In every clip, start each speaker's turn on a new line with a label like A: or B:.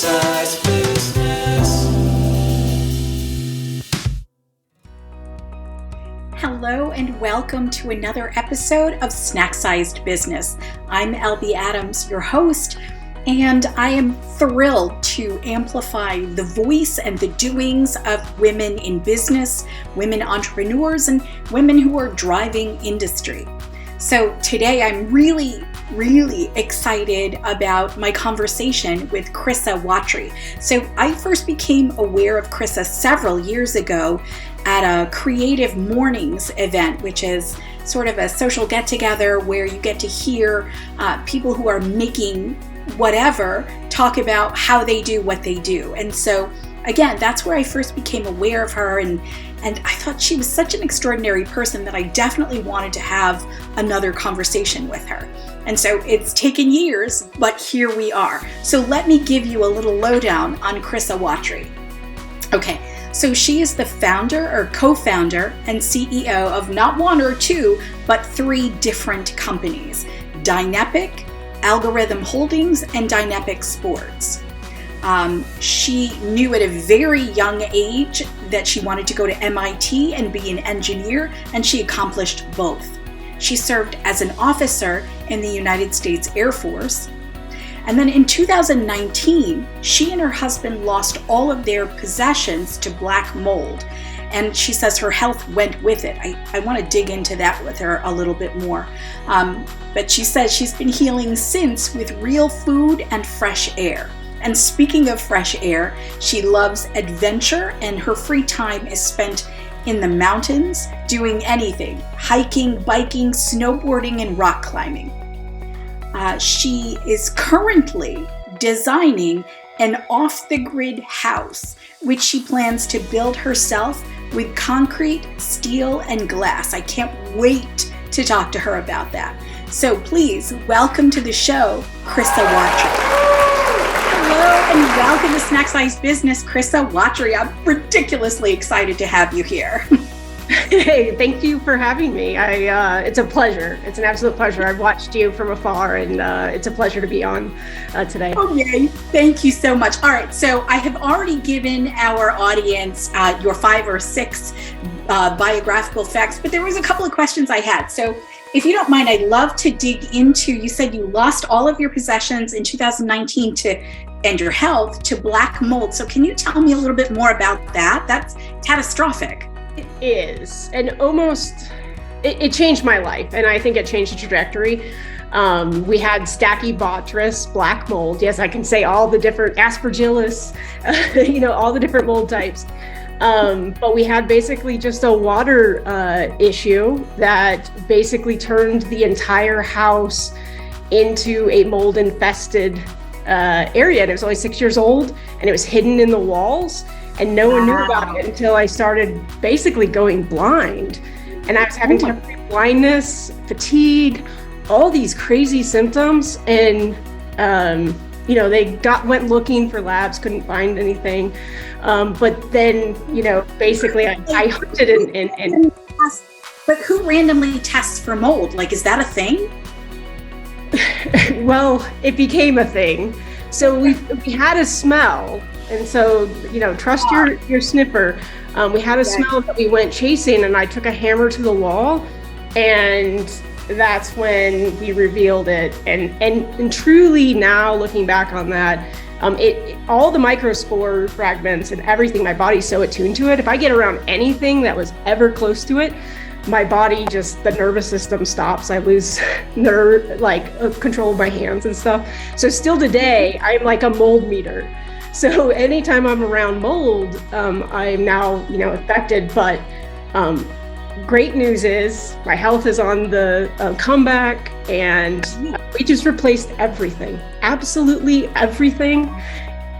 A: Snack-sized business.
B: Hello and welcome to another episode of Snack-sized Business. I'm LB Adams, your host, and I am thrilled to amplify the voice and the doings of women in business, women entrepreneurs, and women who are driving industry. So today I'm really excited about my conversation with Krissa Watry. So I first became aware of Krissa several years ago at a Creative Mornings event, which is sort of a social get-together where you get to hear people who are making whatever talk about how they do what they do. And so again, that's where I first became aware of her, and I thought she was such an extraordinary person that I definitely wanted to have another conversation with her. And so it's taken years, but here we are. So let me give you a little lowdown on Krissa Watry. Okay, so she is the founder or co-founder and CEO of not one or two, but three different companies: Dynepic, Algorithm Holdings, and Dynepic Sports. She knew at a very young age that she wanted to go to MIT and be an engineer, and she accomplished both. She served as an officer in the United States Air Force. And then in 2019, she and her husband lost all of their possessions to black mold. And she says her health went with it. I want to dig into that with her a little bit more. But she says she's been healing since with real food and fresh air. And speaking of fresh air, she loves adventure, and her free time is spent in the mountains doing anything: hiking, biking, snowboarding, and rock climbing. She is currently designing an off-the-grid house, which she plans to build herself with concrete, steel, and glass. I can't wait to talk to her about that. So please welcome to the show, Krissa Watry. Hello and welcome to Snack-sized Business, Krissa Watry. I'm ridiculously excited to have you here.
C: Hey, thank you for having me. It's a pleasure. It's an absolute pleasure. I've watched you from afar, and it's a pleasure to be on today.
B: Oh, yay. Thank you so much. All right, so I have already given our audience your 5 or 6 biographical facts, but there was a couple of questions I had. So if you don't mind, I'd love to dig into, you said you lost all of your possessions in 2019 and your health to black mold. So can you tell me a little bit more about that? That's catastrophic.
C: It is, and it changed my life, and I think it changed the trajectory. We had Stachybotrys, black mold. Yes, I can say all the different Aspergillus, all the different mold types. But we had basically just a water issue that basically turned the entire house into a mold infested area. And it was only 6 years old, and it was hidden in the walls. And no one knew about it until I started basically going blind. And I was having temporary blindness, fatigue, all these crazy symptoms. And, they went looking for labs, couldn't find anything. But then, basically I hunted and
B: But who randomly tests for mold? Like, is that a thing?
C: Well, it became a thing. So we had a smell. And so, trust your sniffer. We had a smell that we went chasing, and I took a hammer to the wall, and that's when we revealed it. And truly now looking back on that, all the microspore fragments and everything, my body's so attuned to it. If I get around anything that was ever close to it, my body the nervous system stops. I lose control of my hands and stuff. So still today, I'm like a mold meter. So anytime I'm around mold, I'm now, affected. But great news is my health is on the comeback, and we just replaced everything, absolutely everything.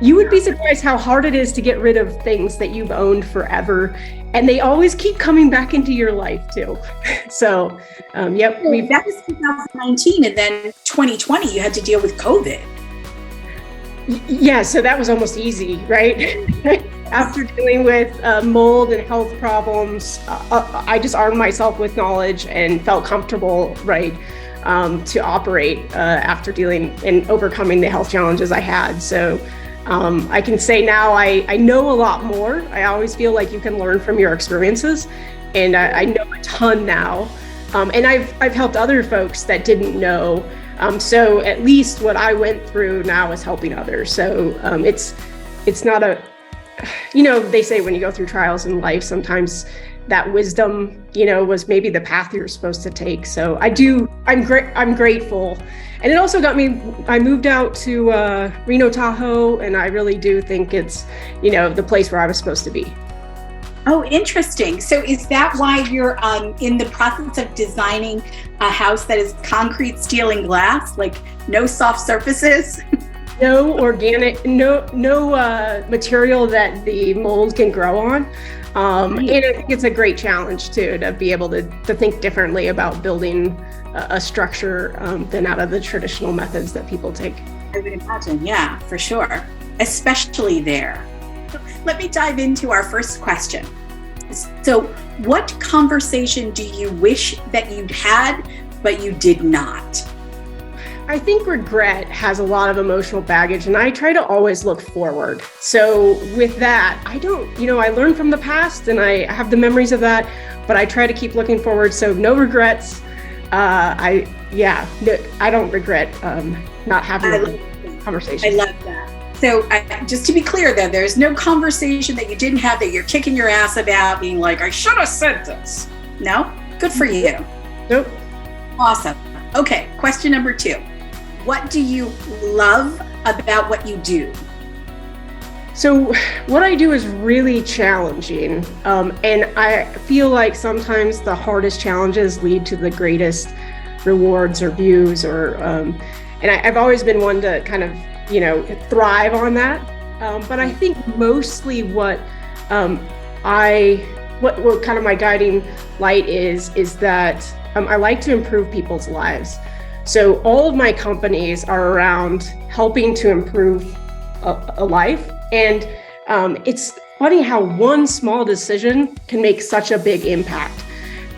C: You would be surprised how hard it is to get rid of things that you've owned forever, and they always keep coming back into your life too. So, yep.
B: That was 2019, and then 2020, you had to deal with COVID.
C: Yeah, so that was almost easy, right? After dealing with mold and health problems, I just armed myself with knowledge and felt comfortable, right, to operate after dealing and overcoming the health challenges I had. So I can say now I know a lot more. I always feel like you can learn from your experiences, and I know a ton now. And I've helped other folks that didn't know. So at least what I went through now is helping others. So it's not a, they say when you go through trials in life, sometimes that wisdom, was maybe the path you're supposed to take. So I'm grateful. And it also got me, I moved out to Reno Tahoe, and I really do think it's, the place where I was supposed to be.
B: Oh, interesting. So is that why you're in the process of designing a house that is concrete, steel, and glass, like no soft surfaces?
C: No organic, no material that the mold can grow on. And I think it's a great challenge too, to be able to think differently about building a structure than out of the traditional methods that people take.
B: I would imagine, yeah, for sure, especially there. Let me dive into our first question. So, what conversation do you wish that you'd had, but you did not?
C: I think regret has a lot of emotional baggage, and I try to always look forward. So with that, I learn from the past and I have the memories of that, but I try to keep looking forward. So no regrets. I don't regret not having a conversation.
B: I love that. So just to be clear though, there's no conversation that you didn't have that you're kicking your ass about, being like, I should have said this. No? Good for you.
C: Nope.
B: Awesome. Okay, question number 2. What do you love about what you do?
C: So what I do is really challenging. And I feel like sometimes the hardest challenges lead to the greatest rewards or views and I've always been one to kind of, thrive on that. But I think mostly what kind of my guiding light is that I like to improve people's lives. So all of my companies are around helping to improve a life. And it's funny how one small decision can make such a big impact.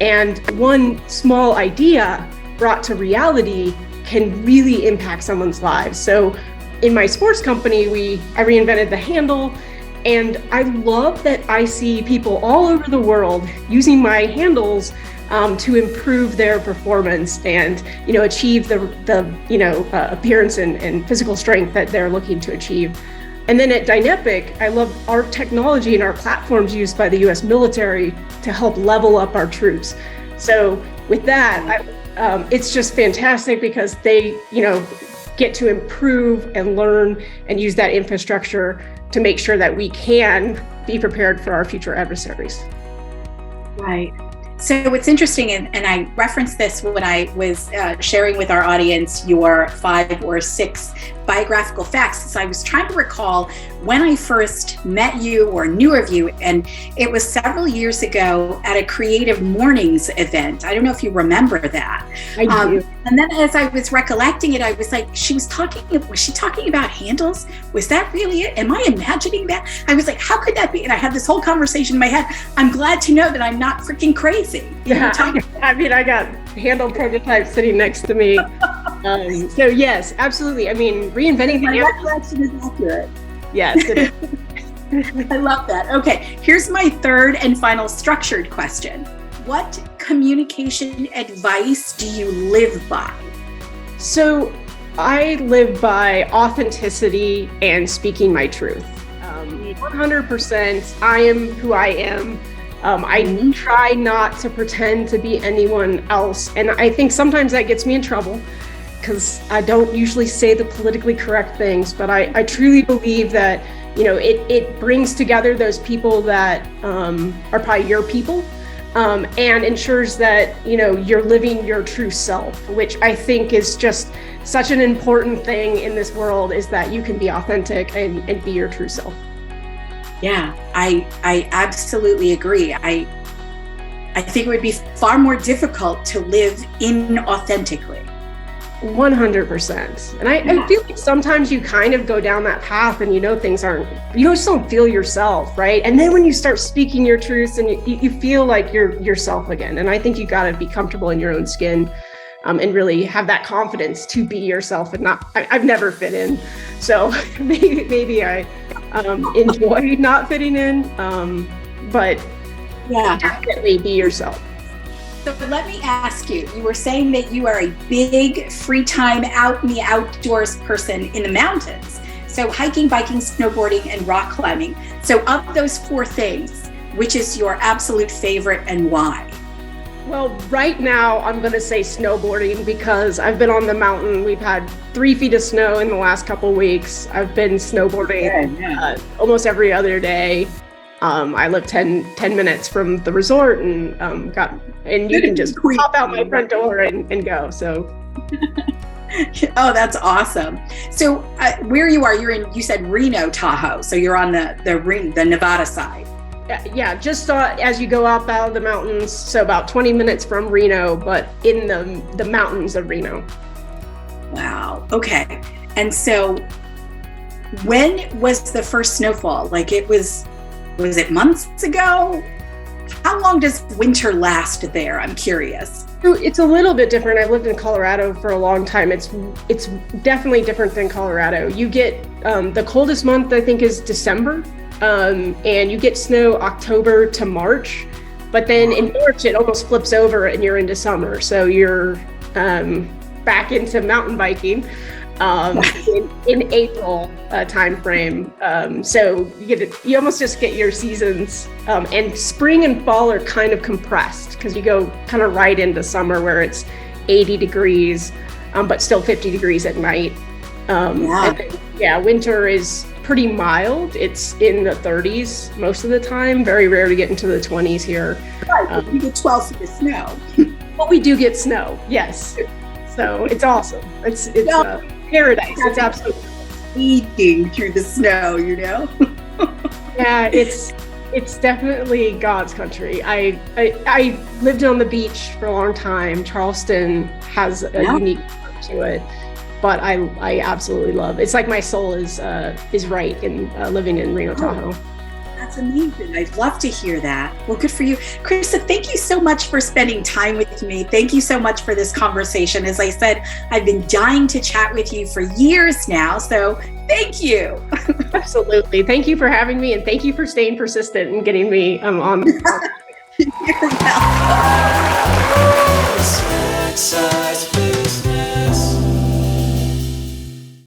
C: And one small idea brought to reality can really impact someone's lives. So in my sports company, I reinvented the handle. And I love that I see people all over the world using my handles to improve their performance and achieve the appearance and physical strength that they're looking to achieve. And then at Dynepic, I love our technology and our platforms used by the U.S. military to help level up our troops. So with that, it's just fantastic because they get to improve and learn and use that infrastructure to make sure that we can be prepared for our future adversaries.
B: Right. So it's interesting, and I referenced this when I was sharing with our audience your 5 or 6 biographical facts. So I was trying to recall when I first met you or knew of you, and it was several years ago at a Creative Mornings event. I don't know if you remember that.
C: I do.
B: And then as I was recollecting it, I was like, was she talking about handles? Was that really it? Am I imagining that? I was like, how could that be? And I had this whole conversation in my head. I'm glad to know that I'm not freaking crazy.
C: Yeah, I got handle prototypes sitting next to me. So yes, absolutely. I mean, reinventing
B: my recollection is accurate.
C: Yes, it is.
B: I love that. Okay, here's my third and final structured question. What communication advice do you live by?
C: So I live by authenticity and speaking my truth. 100%, I am who I am. I try not to pretend to be anyone else. And I think sometimes that gets me in trouble because I don't usually say the politically correct things, but I truly believe that, it brings together those people that are probably your people and ensures that, you're living your true self, which I think is just such an important thing in this world, is that you can be authentic and be your true self.
B: Yeah, I absolutely agree. I think it would be far more difficult to live inauthentically.
C: 100%. And I feel like sometimes you kind of go down that path and things aren't, you just don't feel yourself, right? And then when you start speaking your truths and you feel like you're yourself again. And I think you got to be comfortable in your own skin and really have that confidence to be yourself and not, I've never fit in. So maybe I enjoy not fitting in, but definitely be yourself.
B: So let me ask you, you were saying that you are a big free time out in the outdoors person in the mountains. So hiking, biking, snowboarding, and rock climbing. So of those 4 things, which is your absolute favorite and why?
C: Well, right now I'm going to say snowboarding because I've been on the mountain. We've had 3 feet of snow in the last couple weeks. I've been snowboarding almost every other day. I live 10 minutes from the resort and you can just pop out my front door and go. So.
B: Oh, that's awesome. So where you are, you said Reno, Tahoe. So you're on the Nevada side.
C: Yeah, just as you go up out of the mountains, so about 20 minutes from Reno, but in the mountains of Reno.
B: Wow. Okay. And so when was the first snowfall? Like was it months ago? How long does winter last there? I'm curious.
C: It's a little bit different. I've lived in Colorado for a long time. It's definitely different than Colorado. You get the coldest month, I think, is December. And you get snow October to March, but then in March it almost flips over and you're into summer. So you're back into mountain biking in April time frame. So you almost just get your seasons. And spring and fall are kind of compressed because you go kind of right into summer where it's 80 degrees, but still 50 degrees at night. And then, winter is pretty mild. It's in the 30s most of the time. Very rare to get into the 20s here.
B: Right, you get 12 feet of snow.
C: But we do get snow, yes. So it's awesome. It's paradise. It's absolutely
B: eating through the snow, you know?
C: Yeah, it's definitely God's country. I lived on the beach for a long time. Charleston has a unique part to it. But I absolutely love it. It's like my soul is right in living in Reno, Tahoe.
B: That's amazing. I'd love to hear that. Well, good for you. Krissa, thank you so much for spending time with me. Thank you so much for this conversation. As I said, I've been dying to chat with you for years now, so thank you.
C: Absolutely. Thank you for having me, and thank you for staying persistent and getting me on the podcast.
B: You're welcome.